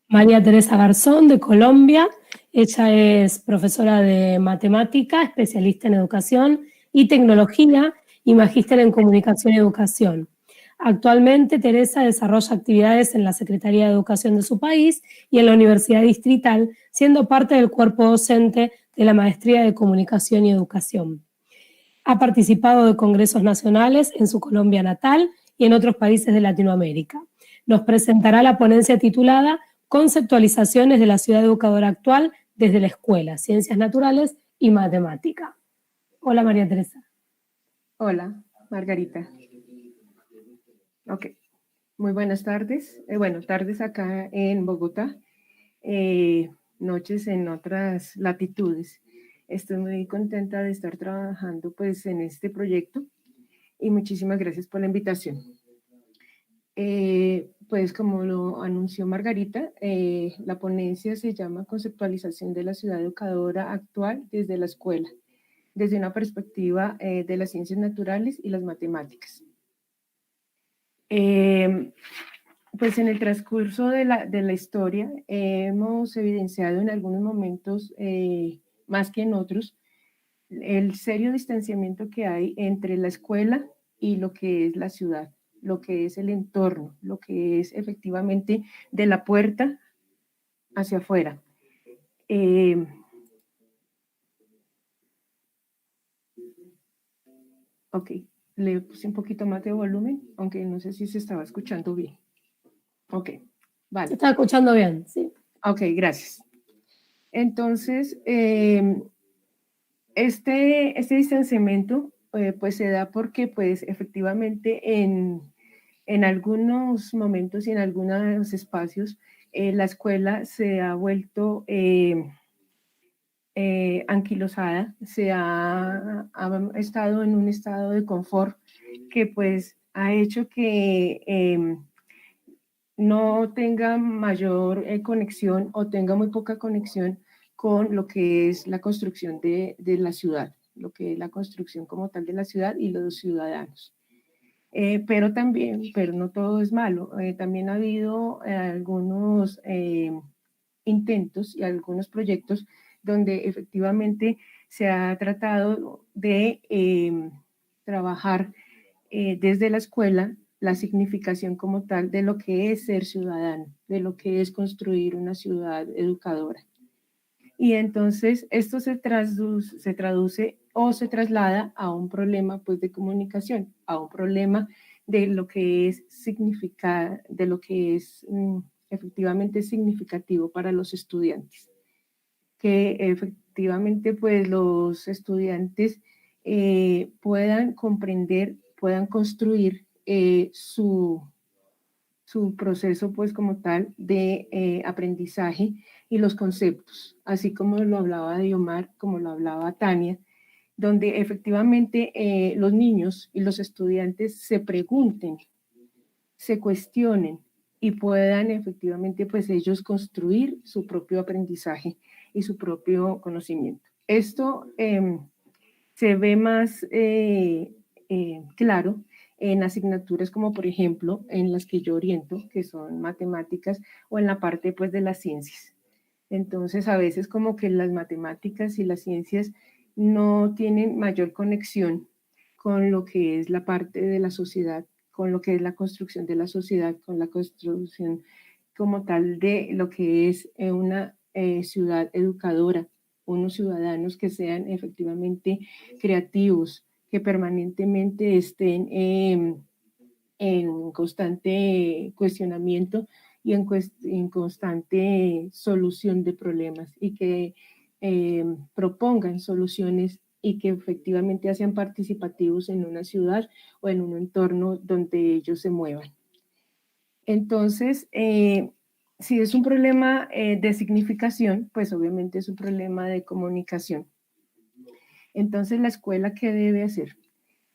María Teresa Garzón, de Colombia. Ella es profesora de matemática, especialista en educación y tecnología y magíster en comunicación y educación. Actualmente, Teresa desarrolla actividades en la Secretaría de Educación de su país y en la Universidad Distrital, siendo parte del cuerpo docente de la Maestría de Comunicación y Educación. Ha participado de congresos nacionales en su Colombia natal y en otros países de Latinoamérica. Nos presentará la ponencia titulada Conceptualizaciones de la ciudad educadora actual desde la escuela, ciencias naturales y matemática. Hola, María Teresa. Hola, Margarita. Ok, muy buenas tardes. Tardes acá en Bogotá, noches en otras latitudes. Estoy muy contenta de estar trabajando pues en este proyecto y muchísimas gracias por la invitación. Pues como lo anunció Margarita, la ponencia se llama Conceptualización de la ciudad educadora actual desde la escuela, desde una perspectiva de las ciencias naturales y las matemáticas. Pues en el transcurso de la historia hemos evidenciado en algunos momentos, más que en otros, el serio distanciamiento que hay entre la escuela y lo que es la ciudad, lo que es el entorno, lo que es efectivamente de la puerta hacia afuera. Ok, le puse un poquito más de volumen, aunque no sé si se estaba escuchando bien. Ok, vale. Se está escuchando bien, sí. Ok, gracias. Entonces, este distanciamiento pues se da porque pues efectivamente en algunos momentos y en algunos espacios la escuela se ha vuelto anquilosada, ha estado en un estado de confort que pues ha hecho que no tenga mayor conexión o tenga muy poca conexión con lo que es la construcción de la ciudad, lo que es la construcción como tal de la ciudad y los ciudadanos. Pero no todo es malo. También ha habido algunos intentos y algunos proyectos donde efectivamente se ha tratado de trabajar desde la escuela la significación como tal de lo que es ser ciudadano, de lo que es construir una ciudad educadora. Y entonces esto se traduce o se traslada a un problema pues, de comunicación, a un problema de lo que es significar, de lo que es efectivamente significativo para los estudiantes. Que efectivamente pues los estudiantes puedan comprender, puedan construir su proceso pues como tal de aprendizaje y los conceptos, así como lo hablaba Diomar, como lo hablaba Tania, donde efectivamente los niños y los estudiantes se pregunten, se cuestionen y puedan efectivamente pues ellos construir su propio aprendizaje y su propio conocimiento. Esto se ve más claro en asignaturas como por ejemplo en las que yo oriento, que son matemáticas o en la parte pues de las ciencias. Entonces a veces como que las matemáticas y las ciencias no tienen mayor conexión con lo que es la parte de la sociedad, con lo que es la construcción de la sociedad, con la construcción como tal de lo que es una ciudad educadora, unos ciudadanos que sean efectivamente creativos, que permanentemente estén en constante cuestionamiento y en constante solución de problemas y que propongan soluciones y que efectivamente sean participativos en una ciudad o en un entorno donde ellos se muevan. Entonces, si es un problema de significación, pues obviamente es un problema de comunicación. Entonces, ¿la escuela qué debe hacer?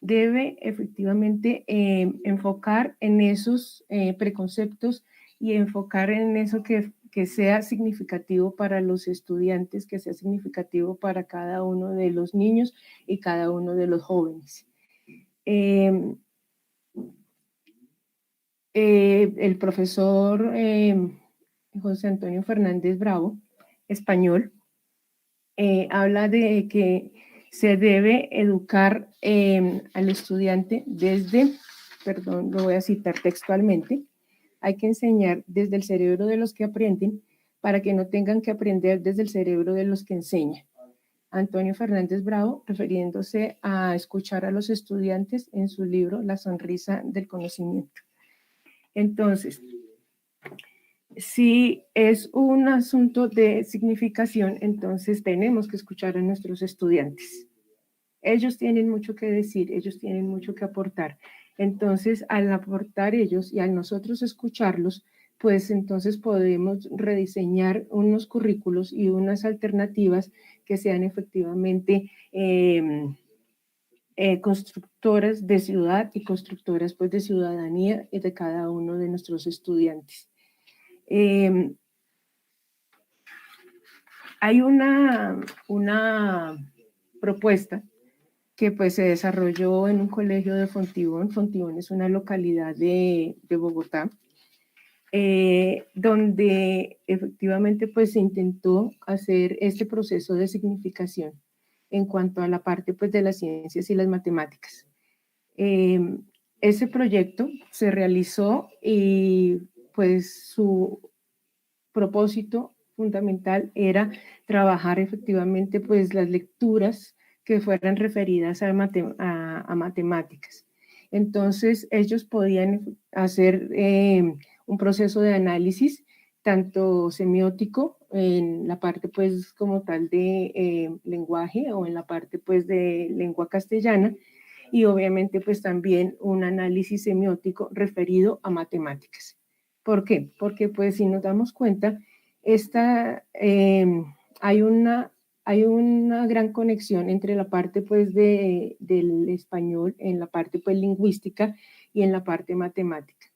Debe efectivamente enfocar en esos preconceptos y enfocar en eso que sea significativo para los estudiantes, que sea significativo para cada uno de los niños y cada uno de los jóvenes. El profesor José Antonio Fernández Bravo, español, habla de que se debe educar al estudiante desde, perdón, lo voy a citar textualmente, hay que enseñar desde el cerebro de los que aprenden para que no tengan que aprender desde el cerebro de los que enseñan. Antonio Fernández Bravo, refiriéndose a escuchar a los estudiantes en su libro La sonrisa del conocimiento. Entonces, si es un asunto de significación, entonces tenemos que escuchar a nuestros estudiantes. Ellos tienen mucho que decir, ellos tienen mucho que aportar. Entonces, al aportar ellos y al nosotros escucharlos, pues entonces podemos rediseñar unos currículos y unas alternativas que sean efectivamente constructoras de ciudad y constructoras pues de ciudadanía de cada uno de nuestros estudiantes. Hay una propuesta que pues se desarrolló en un colegio de Fontibón. Fontibón es una localidad de Bogotá, donde efectivamente pues se intentó hacer este proceso de significación en cuanto a la parte pues de las ciencias y las matemáticas. Ese proyecto se realizó y pues su propósito fundamental era trabajar efectivamente pues las lecturas que fueran referidas a matemáticas. Entonces ellos podían hacer un proceso de análisis tanto semiótico en la parte pues como tal de lenguaje o en la parte pues de lengua castellana y obviamente pues también un análisis semiótico referido a matemáticas. ¿Por qué? Porque pues si nos damos cuenta, hay una gran conexión entre la parte pues del español, en la parte pues lingüística y en la parte matemática.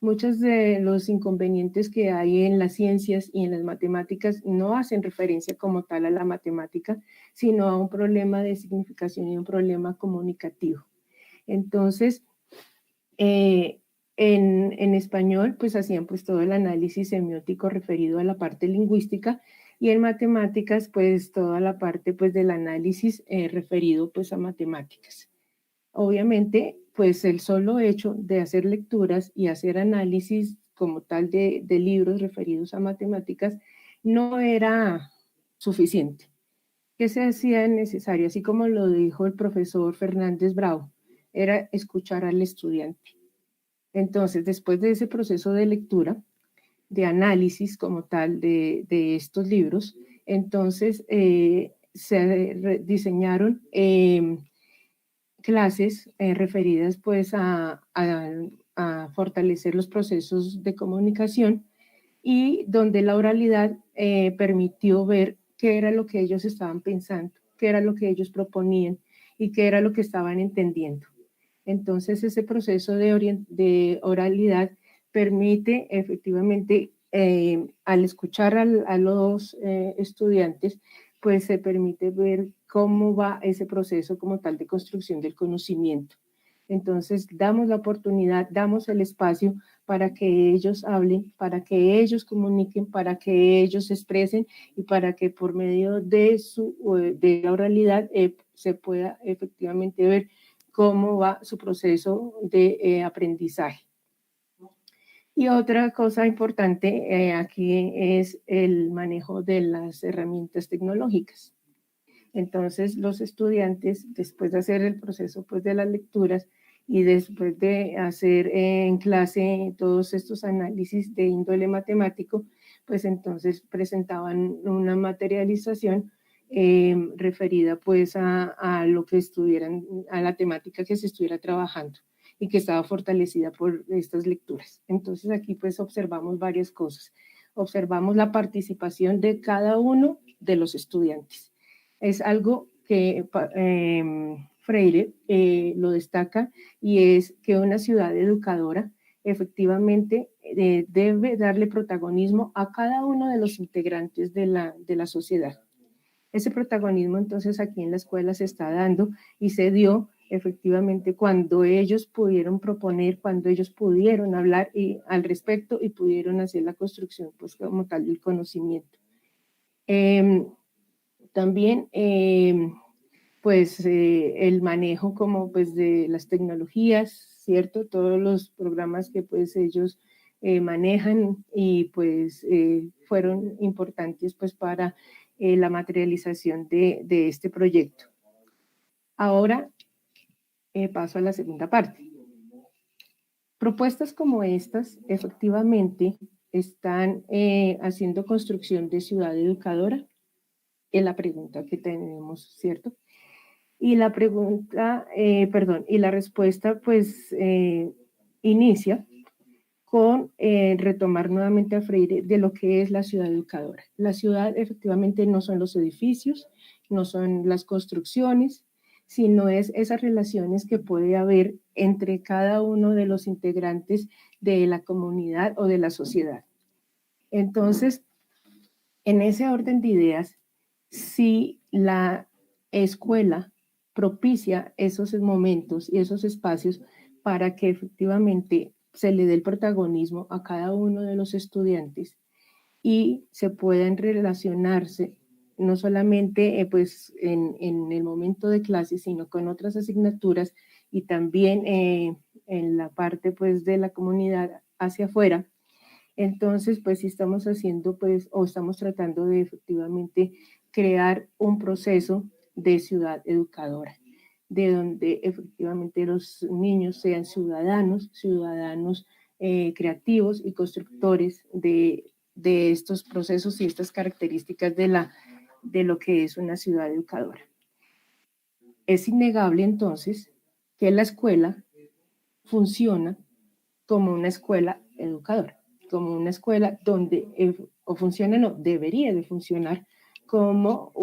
Muchos de los inconvenientes que hay en las ciencias y en las matemáticas no hacen referencia como tal a la matemática, sino a un problema de significación y un problema comunicativo. Entonces, en español, pues hacían pues todo el análisis semiótico referido a la parte lingüística y en matemáticas, pues toda la parte pues del análisis referido pues a matemáticas. Obviamente, pues el solo hecho de hacer lecturas y hacer análisis como tal de libros referidos a matemáticas no era suficiente. ¿Qué se hacía necesario? Así como lo dijo el profesor Fernández Bravo, era escuchar al estudiante. Entonces, después de ese proceso de lectura, de análisis como tal de estos libros, entonces se diseñaron clases referidas pues a fortalecer los procesos de comunicación y donde la oralidad permitió ver qué era lo que ellos estaban pensando, qué era lo que ellos proponían y qué era lo que estaban entendiendo. Entonces, ese proceso de oralidad permite efectivamente, al escuchar a los estudiantes, pues se permite ver cómo va ese proceso como tal de construcción del conocimiento. Entonces, damos la oportunidad, damos el espacio para que ellos hablen, para que ellos comuniquen, para que ellos expresen y para que por medio de la oralidad se pueda efectivamente ver cómo va su proceso de aprendizaje. Y otra cosa importante aquí es el manejo de las herramientas tecnológicas. Entonces, los estudiantes, después de hacer el proceso pues, de las lecturas y después de hacer en clase todos estos análisis de índole matemático, pues entonces presentaban una materialización referida pues a lo que estuvieran, a la temática que se estuviera trabajando y que estaba fortalecida por estas lecturas. Entonces aquí pues observamos varias cosas. Observamos la participación de cada uno de los estudiantes. Es algo que Freire lo destaca y es que una ciudad educadora efectivamente debe darle protagonismo a cada uno de los integrantes de la sociedad. Ese protagonismo entonces aquí en la escuela se está dando y se dio efectivamente cuando ellos pudieron proponer, cuando ellos pudieron hablar al respecto y pudieron hacer la construcción, pues como tal, del conocimiento. También, pues, el manejo como pues de las tecnologías, ¿cierto? Todos los programas que pues ellos manejan y pues fueron importantes pues para la materialización de este proyecto. Ahora paso a la segunda parte. Propuestas como estas efectivamente están haciendo construcción de ciudad educadora, es la pregunta que tenemos, ¿cierto? Y la pregunta, y la respuesta pues inicia con retomar nuevamente a Freire de lo que es la ciudad educadora. La ciudad efectivamente no son los edificios, no son las construcciones, sino es esas relaciones que puede haber entre cada uno de los integrantes de la comunidad o de la sociedad. Entonces, en ese orden de ideas, si la escuela propicia esos momentos y esos espacios para que efectivamente se le dé el protagonismo a cada uno de los estudiantes y se puedan relacionarse no solamente pues en el momento de clase, sino con otras asignaturas y también en la parte pues de la comunidad hacia afuera. Entonces, pues sí estamos haciendo pues o estamos tratando de efectivamente crear un proceso de ciudad educadora, de donde efectivamente los niños sean ciudadanos creativos y constructores de estos procesos y estas características de lo que es una ciudad educadora. Es innegable entonces que la escuela funciona como una escuela educadora, como una escuela donde o funciona, no, debería de funcionar como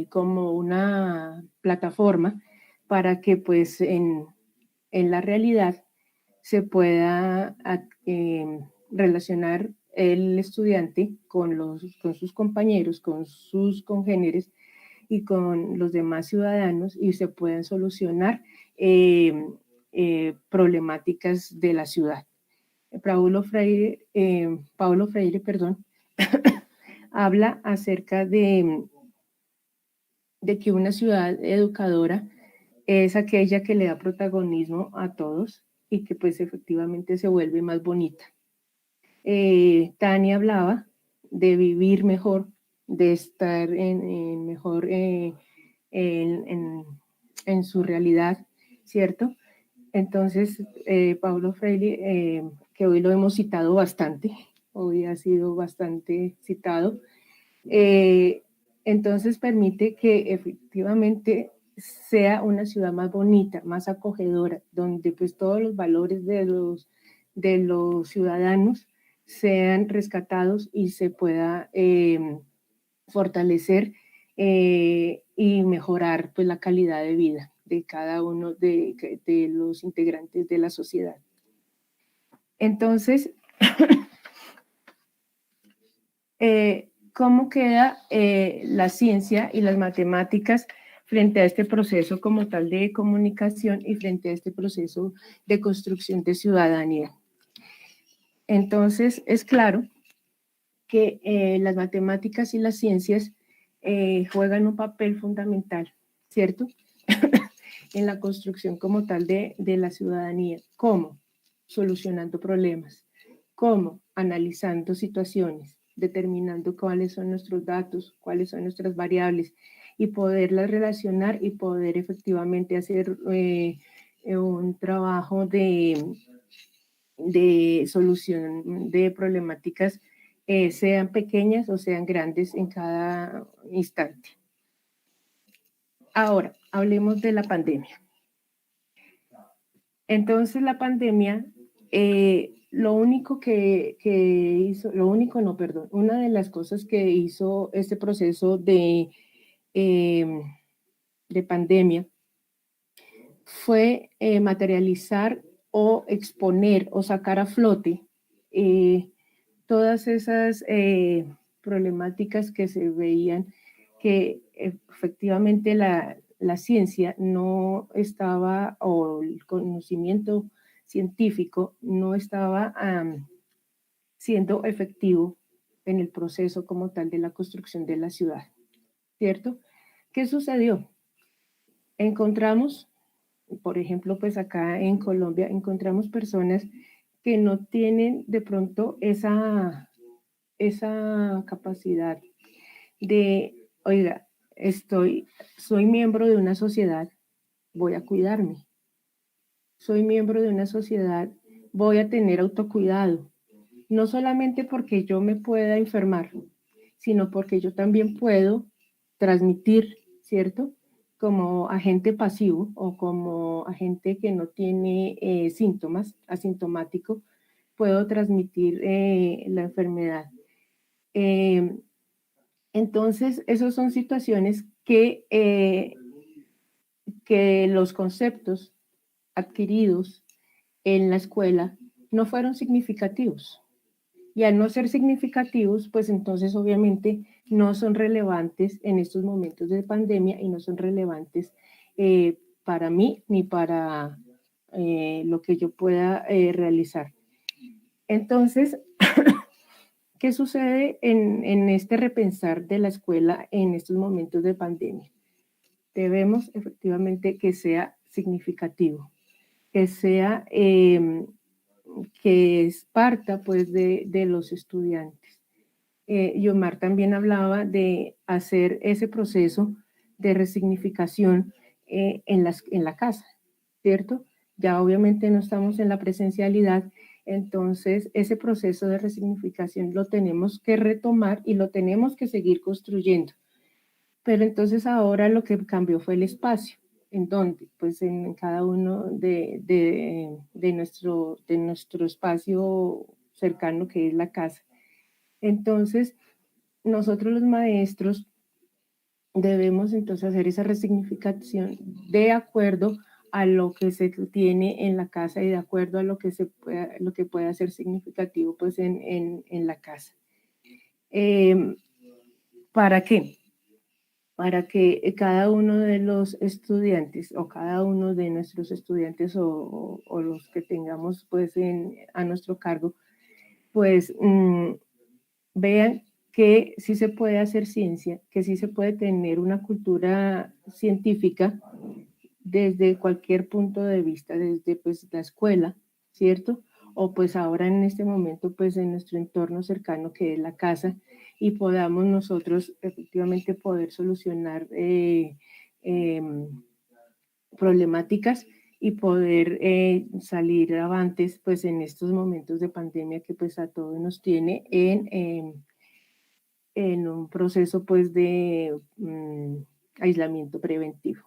como una plataforma para que pues en la realidad se pueda relacionar el estudiante con sus compañeros, con sus congéneres y con los demás ciudadanos y se puedan solucionar problemáticas de la ciudad. Paulo Freire, habla acerca de que una ciudad educadora es aquella que le da protagonismo a todos y que pues efectivamente se vuelve más bonita. Tania hablaba de vivir mejor, de estar mejor en su realidad, ¿cierto? Entonces, Paulo Freire, que hoy lo hemos citado bastante, hoy ha sido bastante citado, entonces permite que efectivamente sea una ciudad más bonita, más acogedora, donde pues todos los valores de los ciudadanos sean rescatados y se pueda fortalecer y mejorar pues la calidad de vida de cada uno de los integrantes de la sociedad. Entonces, ¿cómo queda la ciencia y las matemáticas frente a este proceso como tal de comunicación y frente a este proceso de construcción de ciudadanía? Entonces, es claro que las matemáticas y las ciencias juegan un papel fundamental, ¿cierto? En la construcción como tal de la ciudadanía. ¿Cómo? Solucionando problemas. ¿Cómo? Analizando situaciones, determinando cuáles son nuestros datos, cuáles son nuestras variables y poderlas relacionar y poder efectivamente hacer un trabajo de solución de problemáticas, sean pequeñas o sean grandes en cada instante. Ahora, hablemos de la pandemia. Entonces, la pandemia, una de las cosas que hizo este proceso de pandemia fue materializar o exponer o sacar a flote todas esas problemáticas que se veían que efectivamente la ciencia no estaba, o el conocimiento científico no estaba siendo efectivo en el proceso como tal de la construcción de la ciudad, ¿cierto? ¿Qué sucedió? Encontramos, por ejemplo, pues acá en Colombia, encontramos personas que no tienen de pronto esa capacidad de, oiga, soy miembro de una sociedad, voy a cuidarme. Soy miembro de una sociedad, voy a tener autocuidado. No solamente porque yo me pueda enfermar, sino porque yo también puedo transmitir, ¿cierto? Como agente pasivo o como agente que no tiene síntomas, asintomático, puedo transmitir la enfermedad. Entonces, esas son situaciones que los conceptos adquiridos en la escuela no fueron significativos. Y al no ser significativos, pues entonces obviamente no son relevantes en estos momentos de pandemia y no son relevantes para mí ni para lo que yo pueda realizar. Entonces, ¿qué sucede en este repensar de la escuela en estos momentos de pandemia? Debemos efectivamente que sea significativo, que sea, que es parta pues de los estudiantes. Yomar también hablaba de hacer ese proceso de resignificación en la casa, ¿cierto? Ya obviamente no estamos en la presencialidad, entonces ese proceso de resignificación lo tenemos que retomar y lo tenemos que seguir construyendo. Pero entonces ahora lo que cambió fue el espacio. ¿En dónde? Pues en cada uno de nuestro espacio cercano que es la casa. Entonces, nosotros los maestros debemos entonces hacer esa resignificación de acuerdo a lo que se tiene en la casa y de acuerdo a lo que pueda ser significativo pues en la casa. ¿Para qué? Para que cada uno de los estudiantes o cada uno de nuestros estudiantes o los que tengamos pues a nuestro cargo, pues vean que sí se puede hacer ciencia, que sí se puede tener una cultura científica desde cualquier punto de vista, desde pues la escuela, ¿cierto? O pues ahora en este momento pues en nuestro entorno cercano que es la casa y podamos nosotros efectivamente poder solucionar problemáticas y poder salir avantes pues en estos momentos de pandemia que pues a todos nos tiene en un proceso pues de aislamiento preventivo.